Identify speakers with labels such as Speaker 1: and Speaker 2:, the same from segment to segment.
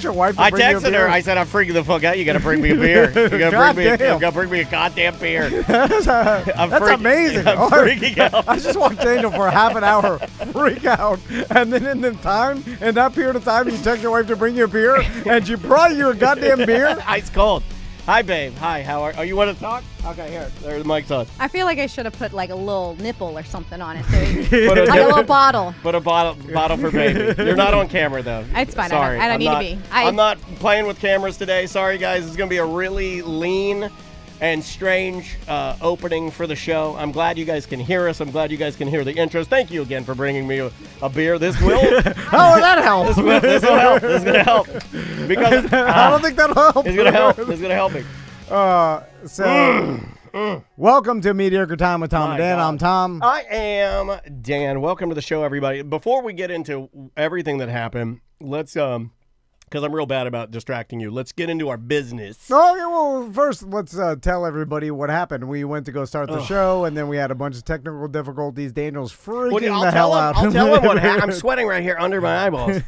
Speaker 1: text your wife to
Speaker 2: I
Speaker 1: bring you a
Speaker 2: texted
Speaker 1: beer?
Speaker 2: her. I said, I'm freaking the fuck out. You got to bring me a beer. You got to bring me a goddamn beer.
Speaker 1: That's amazing.
Speaker 2: I'm freaking out.
Speaker 1: I just want Daniel for half an hour, freak out, and then in that period of time, you text your wife to bring you a beer, and she brought you a goddamn beer?
Speaker 2: Ice cold. Hi, babe. Hi, how are you? You want to talk? Okay, here. There's the mic's on.
Speaker 3: I feel like I should have put like a little nipple or something on it. So like a little bottle.
Speaker 2: Put a bottle for baby. You're not on camera, though.
Speaker 3: It's fine.
Speaker 2: Sorry.
Speaker 3: I don't need to be.
Speaker 2: I'm not playing with cameras today. Sorry, guys. It's going to be a really lean and strange opening for the show. I'm glad you guys can hear us. I'm glad you guys can hear the intros. Thank you again for bringing me a beer. This will.
Speaker 1: How will that help?
Speaker 2: This will help. This is going to help. Because
Speaker 1: I don't think that'll help.
Speaker 2: It's going to help. It's going to help me.
Speaker 1: Welcome to Mediocre Time with Tom and Dan.
Speaker 2: God.
Speaker 1: I'm Tom.
Speaker 2: I am Dan. Welcome to the show, everybody. Before we get into everything that happened, let's because I'm real bad about distracting you. Let's get into our business.
Speaker 1: Okay, well, first, let's tell everybody what happened. We went to go start the show, and then we had a bunch of technical difficulties. Daniel's freaking the hell out.
Speaker 2: I'll tell him what happened. I'm sweating right here under my eyeballs.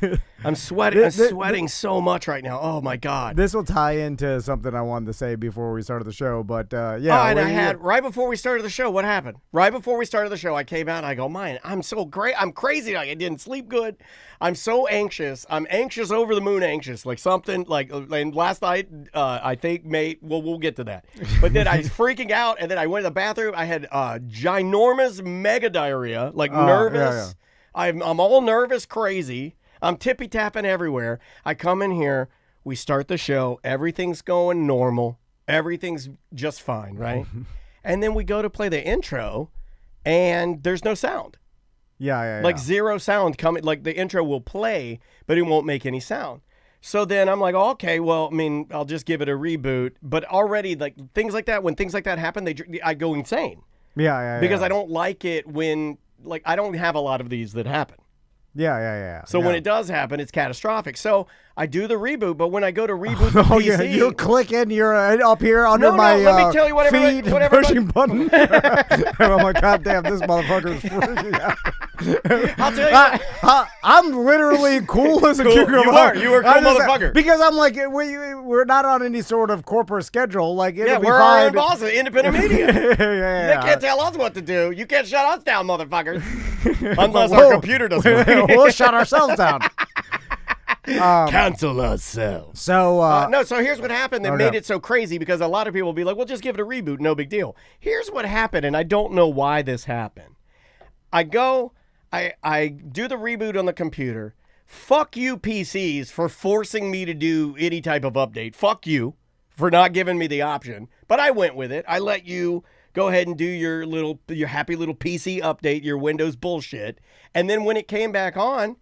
Speaker 2: I'm sweating. I'm sweating so much right now. Oh, my God.
Speaker 1: This will tie into something I wanted to say before we started the show, but yeah.
Speaker 2: And I had, right before we started the show, what happened? Right before we started the show, I came out and I go, man, I'm so great. I'm crazy. I didn't sleep good. I'm so anxious. I'm anxious, over the moon anxious. Like something, like, and last night, I think, we'll get to that. But then I was freaking out, and then I went to the bathroom. I had ginormous mega diarrhea, like nervous. Yeah. I'm all nervous, crazy. I'm tippy-tapping everywhere. I come in here. We start the show. Everything's going normal. Everything's just fine, right? And then we go to play the intro, and there's no sound.
Speaker 1: Yeah.
Speaker 2: Like zero sound coming. Like the intro will play, but it won't make any sound. So then I'm like, okay, well, I mean, I'll just give it a reboot. But already, like things like that, when things like that happen, I go insane.
Speaker 1: Yeah.
Speaker 2: Because I don't like it when, like, I don't have a lot of these that happen.
Speaker 1: Yeah.
Speaker 2: So when it does happen, it's catastrophic. So I do the reboot, but when I go to reboot the PC...
Speaker 1: Yeah, you're clicking, you're up here under my
Speaker 2: let me tell you what
Speaker 1: feed, pushing button. And I'm like, God damn, this motherfucker is freaking out.
Speaker 2: I'll tell you
Speaker 1: I'm literally cool as a cucumber.
Speaker 2: You were a cool motherfucker.
Speaker 1: Because I'm like, we're not on any sort of corporate schedule. Like, it'll be
Speaker 2: we're
Speaker 1: fine.
Speaker 2: our own bosses, independent media.
Speaker 1: Yeah.
Speaker 2: They can't tell us what to do. You can't shut us down, motherfuckers. Unless our computer doesn't work.
Speaker 1: We'll shut ourselves down.
Speaker 2: Cancel ourselves.
Speaker 1: So
Speaker 2: so here's what happened that made it so crazy, because a lot of people will be like, well, just give it a reboot, no big deal. Here's what happened, and I don't know why this happened. I do the reboot on the computer. Fuck you, PCs, for forcing me to do any type of update. Fuck you for not giving me the option. But I went with it. I let you go ahead and do your happy little PC update, your Windows bullshit. And then when it came back on,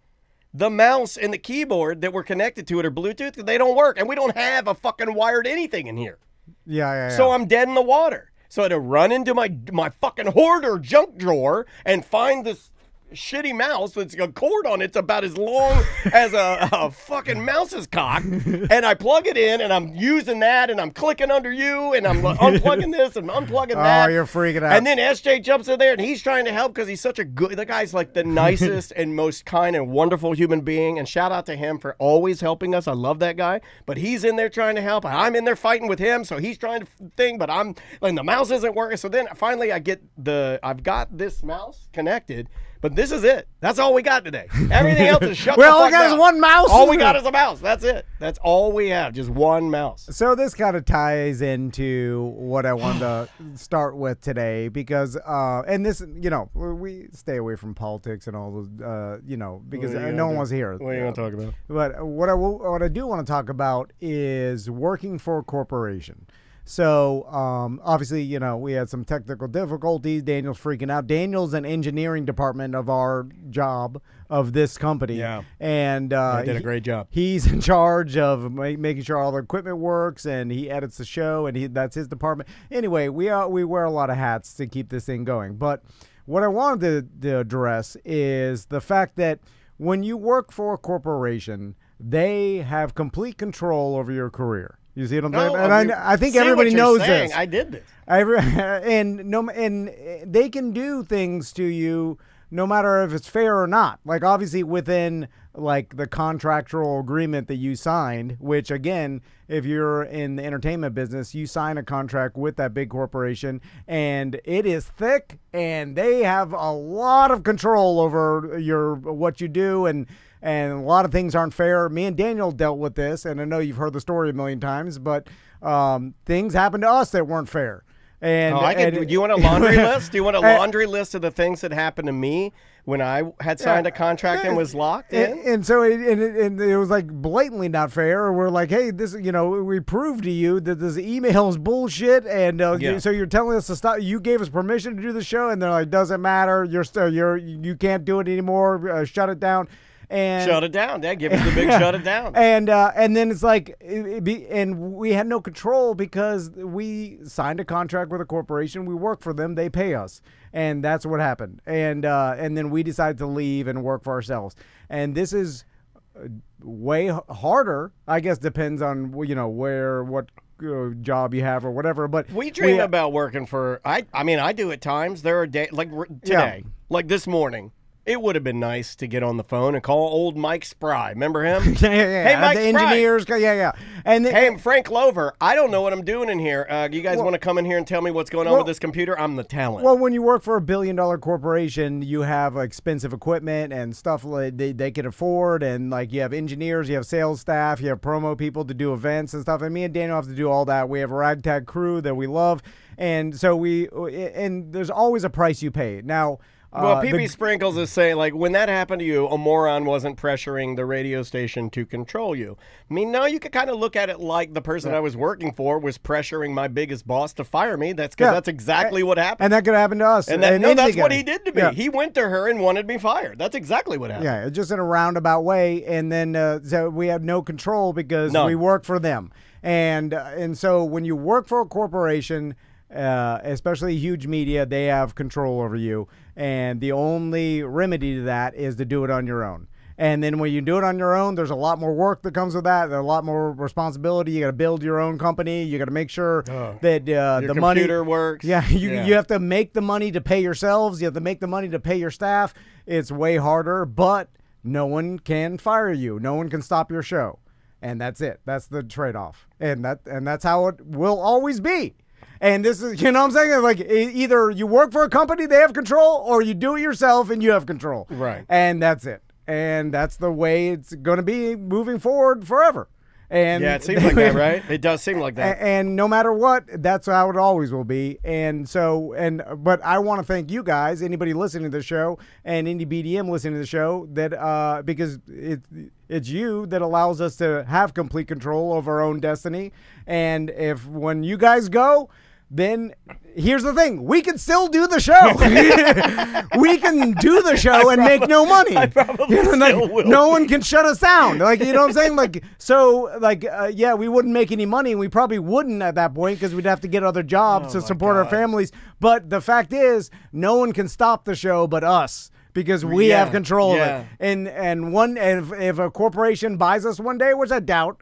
Speaker 2: the mouse and the keyboard that were connected to it are Bluetooth. They don't work, and we don't have a fucking wired anything in here.
Speaker 1: Yeah.
Speaker 2: So I'm dead in the water. So I had to run into my fucking hoarder junk drawer and find this shitty mouse that's a cord on it's about as long as a fucking mouse's cock, and I plug it in, and I'm using that, and I'm clicking under you, and I'm unplugging this and unplugging that.
Speaker 1: Oh, you're freaking out.
Speaker 2: And then SJ jumps in there, and he's trying to help because he's such a good, the guy's like the nicest and most kind and wonderful human being, and shout out to him for always helping us. I love that guy. But he's in there trying to help. I'm in there fighting with him, so he's trying to thing, but and the mouse isn't working. So then finally I've got this mouse connected. But this is it. That's all we got today. Everything else is shut the fuck
Speaker 1: all we got is one mouse.
Speaker 2: All we got is a mouse. That's it. That's all we have. Just one mouse.
Speaker 1: So this kind of ties into what I wanted to start with today, because and this, we stay away from politics and all those, because no one wants to hear it.
Speaker 2: What are you going to talk about?
Speaker 1: But what I do want to talk about is working for a corporation. So, obviously, we had some technical difficulties. Daniel's freaking out. Daniel's an engineering department of our job of this company.
Speaker 2: Yeah.
Speaker 1: And
Speaker 2: I did a great job.
Speaker 1: He's in charge of making sure all the equipment works, and he edits the show, and that's his department. Anyway, we wear a lot of hats to keep this thing going. But what I wanted to address is the fact that when you work for a corporation, they have complete control over your career. You see what I'm saying? And I think everybody knows this.
Speaker 2: I did this.
Speaker 1: And they can do things to you no matter if it's fair or not. Like, obviously, within like the contractual agreement that you signed, which again, if you're in the entertainment business, you sign a contract with that big corporation and it is thick and they have a lot of control over what you do, and a lot of things aren't fair. Me and Daniel dealt with this, and I know you've heard the story a million times, but things happened to us that weren't fair. And,
Speaker 2: do you want a laundry list? Do you want a laundry list of the things that happened to me when I had signed a contract and was locked in?
Speaker 1: And so it was like blatantly not fair. We're like, hey, this, we proved to you that this email is bullshit, and so you're telling us to stop. You gave us permission to do the show, and they're like, doesn't matter. You can't do it anymore. Shut it down. And
Speaker 2: shut it down. Yeah, give us the big shut it down.
Speaker 1: And then it's like, and we had no control because we signed a contract with a corporation. We work for them. They pay us. And that's what happened. And then we decided to leave and work for ourselves. And this is way harder. I guess depends on, what job you have or whatever. But
Speaker 2: we dream about working for, I do at times. There are days, like today, like this morning. It would have been nice to get on the phone and call old Mike Spry. Remember him?
Speaker 1: Yeah.
Speaker 2: Hey, Mike
Speaker 1: the
Speaker 2: Spry.
Speaker 1: Engineers. Yeah. And
Speaker 2: hey, I'm Frank Lover. I don't know what I'm doing in here. You guys want to come in here and tell me what's going on with this computer? I'm the talent.
Speaker 1: Well, when you work for a billion-dollar corporation, you have expensive equipment and stuff like they can afford, and like you have engineers, you have sales staff, you have promo people to do events and stuff. And me and Daniel have to do all that. We have a ragtag crew that we love, and so and there's always a price you pay. Now.
Speaker 2: Well, PB Sprinkles is saying, like, when that happened to you, a moron wasn't pressuring the radio station to control you. I mean, no, you could kind of look at it like the person I was working for was pressuring my biggest boss to fire me. That's because that's exactly what happened.
Speaker 1: And that could happen to us.
Speaker 2: And that's what he did to me. Yeah. He went to her and wanted me fired. That's exactly what happened.
Speaker 1: Yeah, just in a roundabout way. And then so we had no control because we worked for them. And so when you work for a corporation, especially huge media, they have control over you. And the only remedy to that is to do it on your own. And then when you do it on your own, there's a lot more work that comes with that. There's a lot more responsibility. You got to build your own company. You got to make sure that the money
Speaker 2: computer works.
Speaker 1: Yeah, you have to make the money to pay yourselves. You have to make the money to pay your staff. It's way harder, but no one can fire you. No one can stop your show. And that's it. That's the trade-off. And that's how it will always be. And this is, what I'm saying? Like, either you work for a company, they have control, or you do it yourself and you have control.
Speaker 2: Right.
Speaker 1: And that's it. And that's the way it's going to be moving forward forever. And
Speaker 2: yeah, it seems like that, right? It does seem like that.
Speaker 1: And no matter what, that's how it always will be. And so, but I want to thank you guys, anybody listening to the show, and Indie BDM listening to the show, that because it's you that allows us to have complete control over our own destiny. And when you guys go, then here's the thing. We can still do the show. We can do the show and make no money.
Speaker 2: I probably still will.
Speaker 1: No one can shut us down. Like, you know what I'm saying? Like, so, like, yeah, we wouldn't make any money. We probably wouldn't at that point because we'd have to get other jobs to support our families. But the fact is, no one can stop the show but us. Because we have control of it. And if a corporation buys us one day, which I doubt,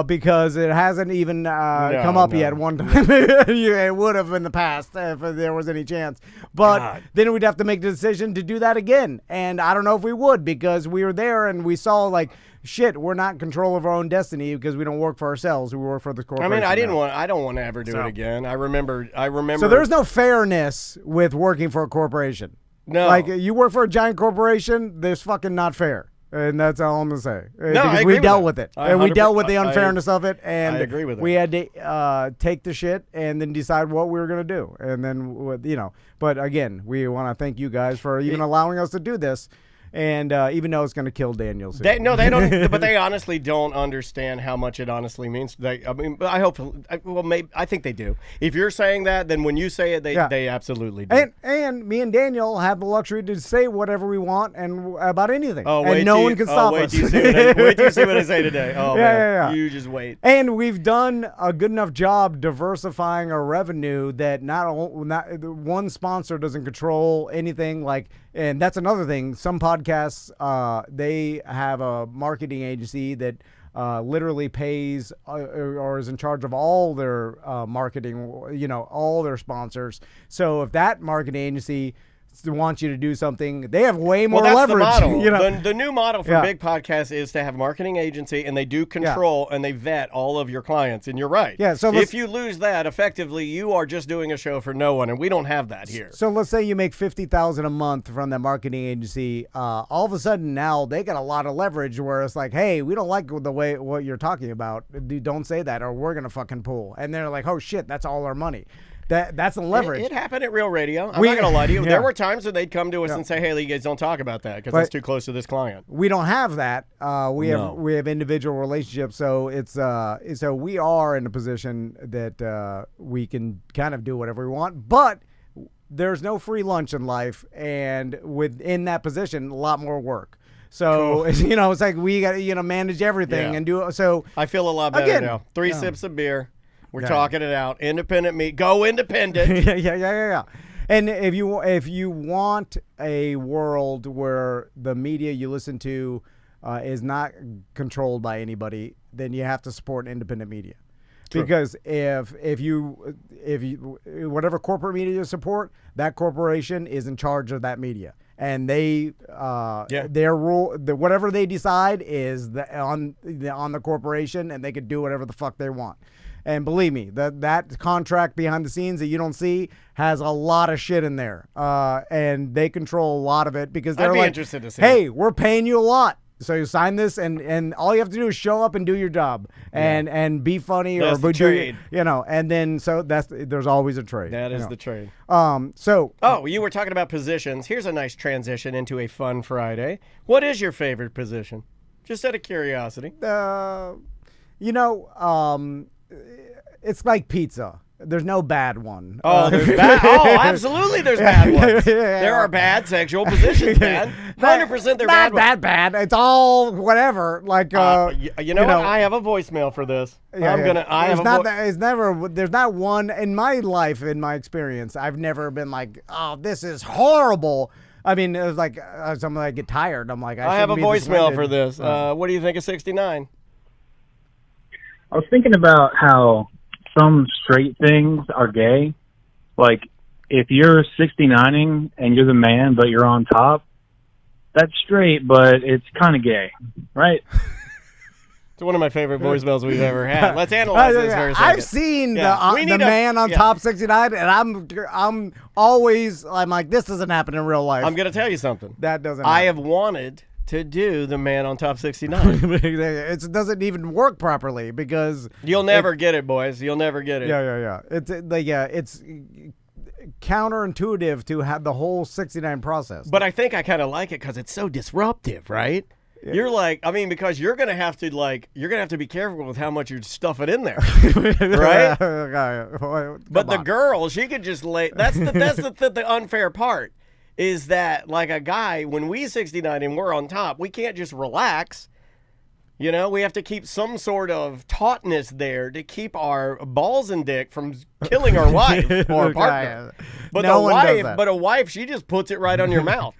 Speaker 1: because it hasn't even come up yet one time. It would have in the past if there was any chance. But then we'd have to make the decision to do that again. And I don't know if we would, because we were there and we saw, like, shit, we're not in control of our own destiny because we don't work for ourselves. We work for the corporation.
Speaker 2: I mean, I don't want to ever do it again. I remember.
Speaker 1: So there's no fairness with working for a corporation.
Speaker 2: No.
Speaker 1: Like, you work for a giant corporation, there's fucking not fair. And that's all I'm going to say.
Speaker 2: No,
Speaker 1: because we dealt with it. And we dealt with the unfairness of it. And
Speaker 2: I agree with it.
Speaker 1: We had to take the shit and then decide what we were going to do. And then, but again, we want to thank you guys for even allowing us to do this. And even though it's going to kill Daniel soon.
Speaker 2: They don't. But they honestly don't understand how much it honestly means. I think they do. If you're saying that, then when you say it, they absolutely do.
Speaker 1: And me and Daniel have the luxury to say whatever we want and about anything.
Speaker 2: Oh,
Speaker 1: and no one can stop us.
Speaker 2: Wait till you see what I say today. Oh, man. You just wait.
Speaker 1: And we've done a good enough job diversifying our revenue that not one sponsor doesn't control anything. Like, and that's another thing. Some podcasts, they have a marketing agency that literally pays or is in charge of all their marketing, all their sponsors. So if that marketing agency wants you to do something, they have way more
Speaker 2: that's
Speaker 1: leverage.
Speaker 2: the model.
Speaker 1: You know?
Speaker 2: The new model for big podcasts is to have a marketing agency, and they do control and they vet all of your clients. And you're right.
Speaker 1: Yeah. So
Speaker 2: if you lose that, effectively, you are just doing a show for no one, and we don't have that here.
Speaker 1: So let's say you make $50,000 a month from that marketing agency. All of a sudden now they got a lot of leverage where it's like, hey, we don't like the way what you're talking about. Don't say that, or we're gonna fucking pull. And they're like, oh shit, that's all our money. That's the leverage.
Speaker 2: It happened at Real Radio. I'm not going to lie to you.
Speaker 1: Yeah.
Speaker 2: There were times when they'd come to us and say, hey, you guys don't talk about that because it's too close to this client.
Speaker 1: We don't have that. We have individual relationships. So it's so we are in a position that we can kind of do whatever we want. But there's no free lunch in life. And within that position, a lot more work. So, cool. You know, it's like we got to, manage everything and do so.
Speaker 2: I feel a lot better now. 3 sips of beer. We're talking it out. Independent meat. Go independent.
Speaker 1: Yeah. And if you want a world where the media you listen to is not controlled by anybody, then you have to support independent media. True. Because if you whatever corporate media you support, that corporation is in charge of that media, and their rule, whatever they decide is on the corporation, and they can do whatever the fuck they want. And believe me, that contract behind the scenes that you don't see has a lot of shit in there. And they control a lot of it because they're
Speaker 2: interested to see.
Speaker 1: Hey, we're paying you a lot. So you sign this, and all you have to do is show up and do your job and be funny
Speaker 2: that's
Speaker 1: or
Speaker 2: the trade.
Speaker 1: And then there's always a trade.
Speaker 2: That is the trade.
Speaker 1: You
Speaker 2: were talking about positions. Here's a nice transition into a fun Friday. What is your favorite position? Just out of curiosity.
Speaker 1: It's like pizza. There's no bad one.
Speaker 2: Oh, there's bad. Oh, absolutely, there's bad ones. There are bad sexual positions, man. 100%, they're bad.
Speaker 1: Not bad. It's all whatever. Like
Speaker 2: you know what? I have a voicemail for this.
Speaker 1: There's not one in my life, in my experience. I've never been like, oh, this is horrible. I mean, it was like something I get tired. I'm like, I
Speaker 2: have a voicemail for this. What do you think of 69?
Speaker 4: I was thinking about how some straight things are gay. Like, if you're 69ing and you're the man, but you're on top, that's straight, but it's kind of gay, right?
Speaker 2: It's one of my favorite voicemails we've ever had. Let's analyze this for a second.
Speaker 1: I've seen the man on top 69, and I'm like, this doesn't happen in real life.
Speaker 2: I'm going to tell you something.
Speaker 1: That doesn't
Speaker 2: I
Speaker 1: happen.
Speaker 2: have wanted to do the man on top 69.
Speaker 1: It doesn't even work properly because
Speaker 2: you'll never get it, boys. You'll never get it.
Speaker 1: Yeah. It's counterintuitive to have the whole 69 process.
Speaker 2: But I think I kind of like it because it's so disruptive, right? Yeah. You're like, I mean, because you're gonna have to be careful with how much you're stuffing in there, right? But the girl, she could just lay. That's the unfair part. Is that like a guy, when we 69 and we're on top, we can't just relax. We have to keep some sort of tautness there to keep our balls and dick from killing our wife or partner. But a wife, she just puts it right on your mouth,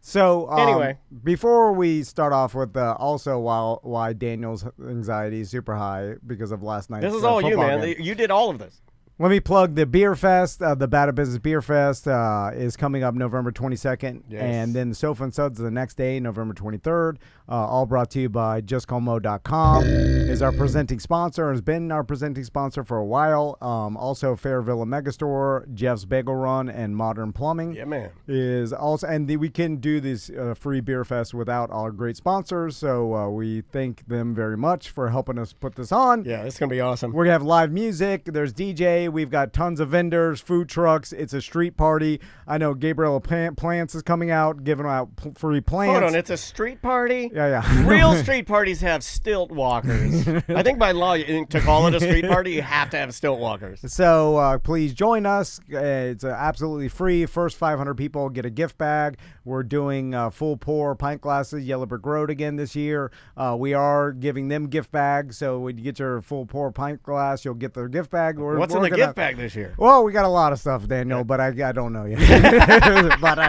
Speaker 1: So
Speaker 2: anyway,
Speaker 1: before we start off with also why Daniel's anxiety is super high because of last night's
Speaker 2: this is all you, man.
Speaker 1: Game.
Speaker 2: You did all of this.
Speaker 1: Let me plug the Beer Fest. The Bad Business Beer Fest is coming up November 22nd.
Speaker 2: Yes.
Speaker 1: And then the Sofa and Suds the next day, November 23rd. All brought to you by JustCallMoe.com. Is our presenting sponsor, has been our presenting sponsor for a while. Also, Fairvilla Megastore, Jeff's Bagel Run, and Modern Plumbing.
Speaker 2: Yeah, man.
Speaker 1: Is also, and we can do this free Beer Fest without our great sponsors. So we thank them very much for helping us put this on.
Speaker 2: Yeah, it's going to be awesome.
Speaker 1: We're going to have live music. There's DJ. We've got tons of vendors, food trucks. It's a street party. I know Gabriella Plants is coming out, giving out free plants.
Speaker 2: Hold on, it's a street party?
Speaker 1: Yeah.
Speaker 2: Real street parties have stilt walkers. I think by law, to call it a street party, you have to have stilt walkers.
Speaker 1: So please join us. It's absolutely free. First 500 people get a gift bag. We're doing full pour pint glasses, Yellow Brick Road again this year. We are giving them gift bags. So when you get your full pour pint glass, you'll get their gift bag.
Speaker 2: What's in the
Speaker 1: gonna
Speaker 2: gift bag this year?
Speaker 1: Well, we got a lot of stuff, Daniel, but I don't know yet. But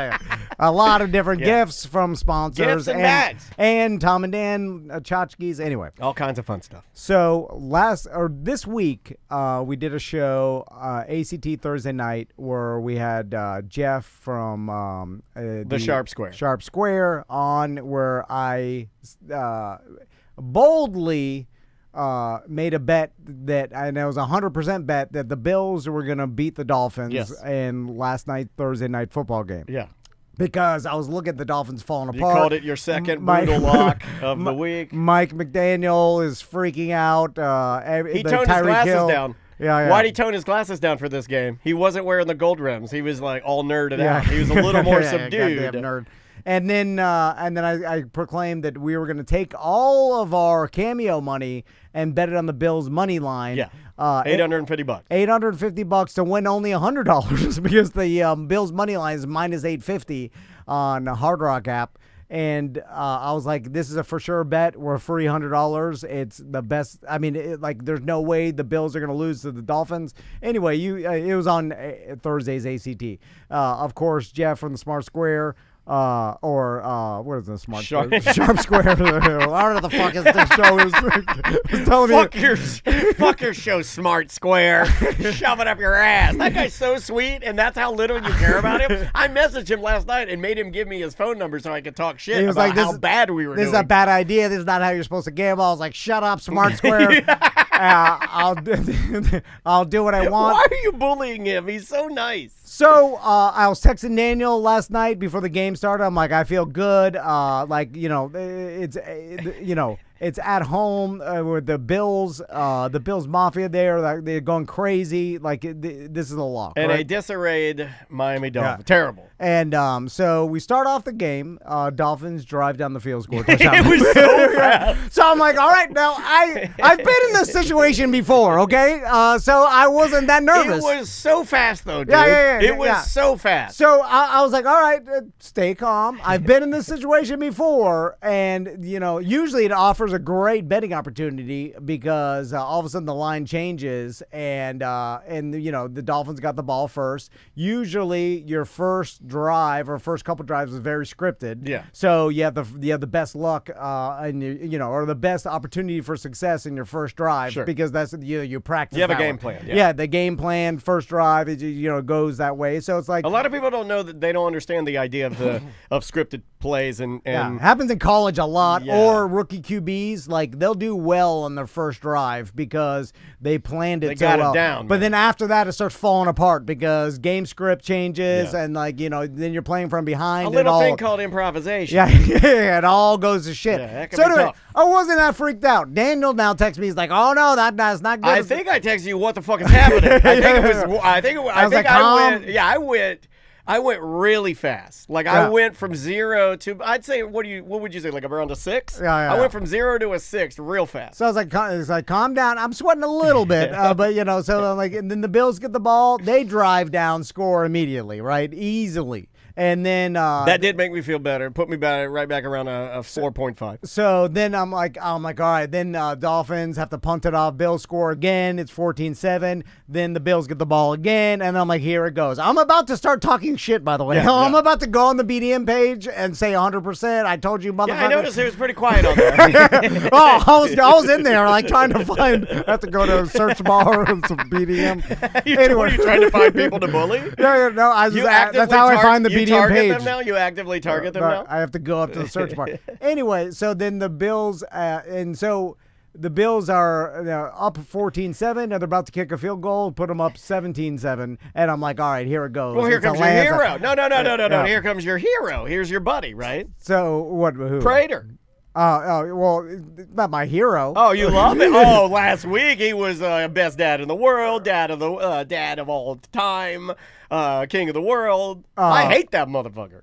Speaker 1: a lot of different gifts from sponsors.
Speaker 2: Gifts and bags.
Speaker 1: And Tom and Dan, tchotchkes. Anyway.
Speaker 2: All kinds of fun stuff.
Speaker 1: So this week, we did a show, ACT Thursday night, where we had Jeff from
Speaker 2: the Sharp Square.
Speaker 1: Sharp Square on, where I boldly made a bet and it was 100% bet that the Bills were going to beat the Dolphins in last night Thursday night football game.
Speaker 2: Yeah.
Speaker 1: Because I was looking at the Dolphins falling apart.
Speaker 2: You called it your second brutal lock of the week.
Speaker 1: Mike McDaniel is freaking out.
Speaker 2: He toned his glasses down.
Speaker 1: Yeah.
Speaker 2: Why'd he tone his glasses down for this game? He wasn't wearing the gold rims. He was like all nerded out. He was a little more subdued.
Speaker 1: Goddamn nerd. And then I proclaimed that we were going to take all of our cameo money and bet it on the Bills money line.
Speaker 2: Yeah, $850.
Speaker 1: $850 to win only $100 because the Bills money line is minus $850 on the Hard Rock app. And I was like, this is a for sure bet. We're free $100. It's the best. I mean, there's no way the Bills are going to lose to the Dolphins. Anyway, it was on Thursday's ACT. Of course, Jeff from the Smart Square. What is the Smart Square? Sharp Square. I don't know what the fuck is this show. Is telling
Speaker 2: Fuck your show, Smart Square. Shove it up your ass. That guy's so sweet, and that's how little you care about him. I messaged him last night and made him give me his phone number so I could talk shit about how bad we were doing.
Speaker 1: This is a bad idea. This is not how you're supposed to gamble. I was like, shut up, Smart Square. I'll do what I want.
Speaker 2: Why are you bullying him? He's so nice.
Speaker 1: So I was texting Daniel last night before the game started. I'm like, I feel good. It's at home with the Bills. The Bills Mafia there. They're going crazy. This is a lock.
Speaker 2: And
Speaker 1: right?
Speaker 2: a disarrayed Miami Dolphins. Terrible.
Speaker 1: And so we start off the game. Dolphins drive down the field, score touchdown.
Speaker 2: It was so fast.
Speaker 1: So I'm like, all right, now I've been in this situation before, okay? So I wasn't that nervous.
Speaker 2: It was so fast, though, dude.
Speaker 1: Yeah.
Speaker 2: It was so fast.
Speaker 1: So I was like, all right, stay calm. I've been in this situation before, and usually it offers a great betting opportunity because all of a sudden the line changes, and the Dolphins got the ball first. Usually your first drive or first couple drives is very scripted.
Speaker 2: Yeah.
Speaker 1: So you have the best luck and or the best opportunity for success in your first drive because that's you practice.
Speaker 2: You have a
Speaker 1: that
Speaker 2: game
Speaker 1: way.
Speaker 2: plan.
Speaker 1: Yeah, the game plan first drive goes that way. So it's like
Speaker 2: a lot of people don't know that they don't understand the idea of scripted plays and
Speaker 1: it happens in college a lot.
Speaker 2: Yeah.
Speaker 1: Or rookie QBs, like they'll do well on their first drive because they planned it so well.
Speaker 2: It down.
Speaker 1: But then after that, it starts falling apart because game script changes and then you're playing from behind.
Speaker 2: A little thing called improvisation.
Speaker 1: Yeah, it all goes to shit.
Speaker 2: Yeah, that can
Speaker 1: so
Speaker 2: be
Speaker 1: anyway,
Speaker 2: tough.
Speaker 1: I wasn't that freaked out. Daniel now texts me. He's like, "Oh no, that's not good."
Speaker 2: I think I texted you, what the fuck is happening? I went really fast. I went from 0 to, I'd say, what would you say, around a 6?
Speaker 1: Yeah.
Speaker 2: I went from 0 to a 6 real fast.
Speaker 1: So I was like, calm down. I'm sweating a little bit, but so I'm like, and then the Bills get the ball, they drive down, score immediately, right, easily. And then
Speaker 2: that did make me feel better. Put me right back around a 4.5.
Speaker 1: So then I'm like, all right. Then Dolphins have to punt it off. Bills score again. It's 14-7. Then the Bills get the ball again, and I'm like, here it goes. I'm about to start talking shit. By the way, I'm about to go on the BDM page and say 100%. I told you, motherfucker.
Speaker 2: Yeah, I noticed it was pretty quiet on there.
Speaker 1: I was in there trying to find. I have to go to a search bar and some BDM.
Speaker 2: Anyway, what, are you trying to find people to bully?
Speaker 1: No. That's how I find the BDM.
Speaker 2: Target
Speaker 1: page.
Speaker 2: them now? You actively target them now?
Speaker 1: I have to go up to the search bar. Anyway, so then the Bills, the Bills are up 14-7, and they're about to kick a field goal, put them up 17-7, and I'm like, all right, here it goes.
Speaker 2: Well, here comes your hero. No. Here comes your hero. Here's your buddy, right?
Speaker 1: So what? Who?
Speaker 2: Prater.
Speaker 1: Well, not my hero.
Speaker 2: Oh, you love it? Oh, last week he was best dad in the world, dad of all time, king of the world. I hate that motherfucker.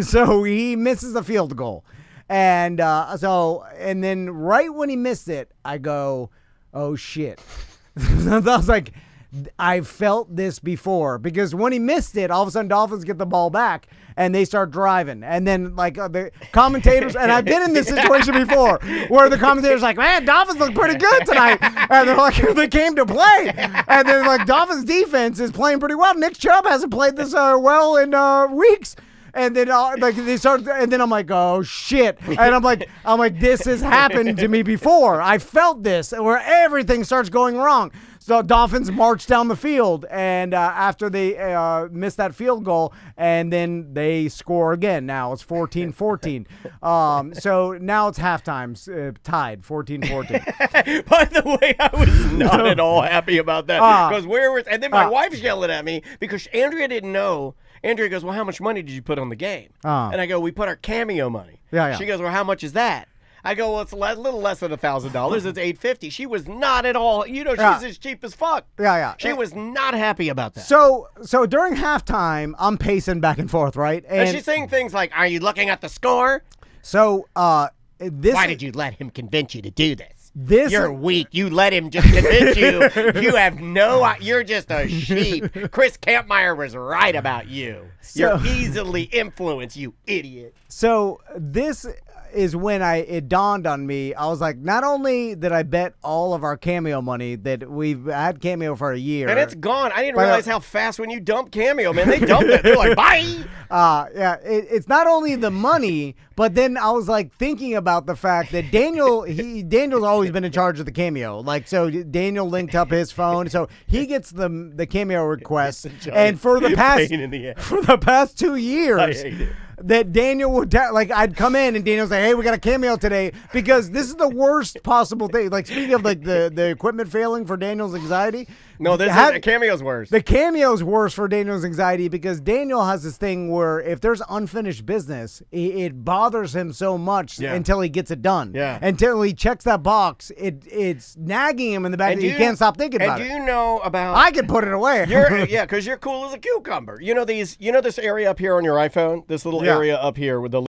Speaker 1: So he misses a field goal, and then right when he missed it, I go, oh shit. I was like, I felt this before because when he missed it, all of a sudden Dolphins get the ball back and they start driving. And then the commentators, and I've been in this situation before where the commentators like, man, Dolphins look pretty good tonight. And they're like, they came to play. And then like Dolphins defense is playing pretty well. Nick Chubb hasn't played this well in weeks. And then they start, and then I'm like, oh shit! And I'm like, this has happened to me before. I felt this, where everything starts going wrong. So Dolphins march down the field, and after they miss that field goal, and then they score again. Now it's 14-14. So now it's halftime, tied 14-14.
Speaker 2: By the way, I was not at all happy about that because and then my wife's yelling at me because Andrea didn't know. Andrea goes, well, how much money did you put on the game? And I go, we put our cameo money.
Speaker 1: Yeah.
Speaker 2: She goes, well, how much is that? I go, well, it's a little less than $1,000. It's $850. She was not at all. She's as cheap as fuck.
Speaker 1: Yeah.
Speaker 2: She was not happy about that.
Speaker 1: So during halftime, I'm pacing back and forth, right?
Speaker 2: And she's saying things like, are you looking at the score?
Speaker 1: So
Speaker 2: why did you let him convince you to do this?
Speaker 1: This
Speaker 2: You're weak. You let him just convince you. You have you're just a sheep. Chris Kampmeyer was right about you. You're easily influenced, you idiot.
Speaker 1: So this is when it dawned on me. I was like, not only did I bet all of our cameo money that we've had cameo for a year.
Speaker 2: And it's gone. I didn't realize how fast when you dump cameo, man. They dumped it. They're like, bye.
Speaker 1: It's not only the money, but then I was like thinking about the fact that Daniel's always been in charge of the cameo. Like, so Daniel linked up his phone, so he gets the cameo request. And for the past 2 years,
Speaker 2: I hate it.
Speaker 1: that Daniel would I'd come in and Daniel's like, hey, we got a cameo today, because this is the worst possible thing. Like, speaking of like the equipment failing for Daniel's anxiety.
Speaker 2: No, the cameo's worse.
Speaker 1: The cameo's worse for Daniel's anxiety because Daniel has this thing where if there's unfinished business, it bothers him so much until he gets it done.
Speaker 2: Yeah.
Speaker 1: Until he checks that box, it's nagging him in the back that he can't stop thinking about it.
Speaker 2: And do you know about...
Speaker 1: I can put it away.
Speaker 2: Because you're cool as a cucumber. You know this area up here on your iPhone? This little area up here with the